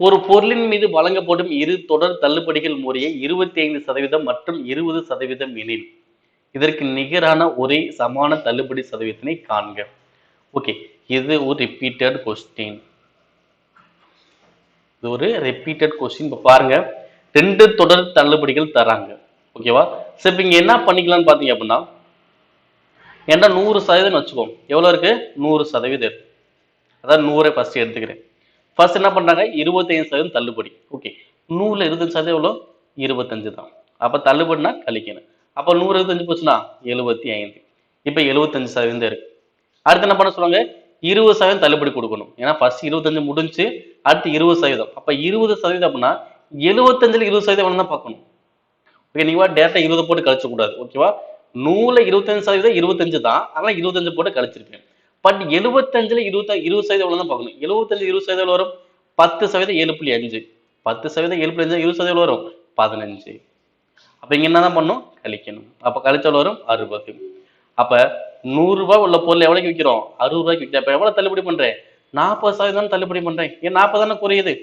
ஒரு பொருளின் மீது வழங்கப்படும் இரு தொடர் தள்ளுபடிகள் முறையே 25% மற்றும் 20% எனில் இதற்கு நிகரான ஒரே சமான தள்ளுபடி சதவீதத்தினை காண்க. ஓகே, இது ஒரு ரிப்பீட்டட் கொஸ்டின். இது ஒரு ரிப்பீட்டட் கொஸ்டின். இப்ப பாருங்க, 2 தொடர் தள்ளுபடிகள் தராங்க. ஓகேவா? சரி, இப்ப இங்க என்ன பண்ணிக்கலாம்னு பாத்தீங்க அப்படின்னா, ஏன்னா 100% வச்சுக்கோங்க. எவ்வளவு இருக்கு? 100% இருக்கு. அதாவது 100 ஃபர்ஸ்ட் எடுத்துக்கிறேன். ஃபர்ஸ்ட் என்ன பண்றாங்க? 25% தள்ளுபடி. ஓகே, 100ல 25% எவ்வளோ? 25 தான். அப்ப தள்ளுபடினா கழிக்கணும். அப்ப 100 25 போச்சுன்னா 75. இப்ப 75% இருக்கு. அடுத்து என்ன பண்ண சொல்லுவாங்க? 20% தள்ளுபடி கொடுக்கணும். ஏன்னா ஃபர்ஸ்ட் 25 முடிஞ்சு, அடுத்து 20%. அப்ப 20% அப்படின்னா 75ல 20% வேணும் தான் பார்க்கணும். ஓகே, நீங்க டேரக்டா 20 போட்டு கழிச்ச கூடாது. ஓகேவா? 100ல 25% 25 தான். அதனால 25 போட்டு கழிச்சிருக்கேன். பட் 75ல 20% எவ்வளவு தான் பார்க்கணும். 75 20% எவ்வளவு வரும்? 10% 7.5. 10% 7.5 20% எவ்வளவு வரும்? 15. அப்ப இங்க என்னதான் பண்ணும்? கழிக்கணும். அப்ப கழிச்சல் வரும் 60. அப்ப 100 ரூபாய் உள்ள பொருள் எவ்வளவுக்கு விற்கிறோம்? 60 ரூபாய்க்கு விற்கிறேன். அப்ப எவ்வளவு தள்ளுபடி பண்றேன்? 40% தள்ளுபடி பண்றேன். ஏன் 40 தானே குறையுது.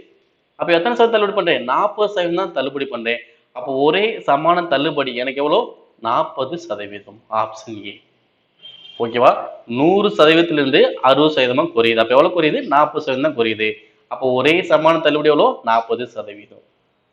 அப்ப எத்தனை சதவீதம் தள்ளுபடி பண்றேன்? 40% தான் தள்ளுபடி பண்றேன். அப்ப ஒரே சமான தள்ளுபடி எனக்கு எவ்வளவு? 40%. Option A. ஓகேவா? 100%லிருந்து 60% குறையுது. அப்ப எவ்வளவு குறையுது? 40% தான் குறையுது. அப்போ ஒரே சமான தள்ளுபடி எவ்வளோ? 40%.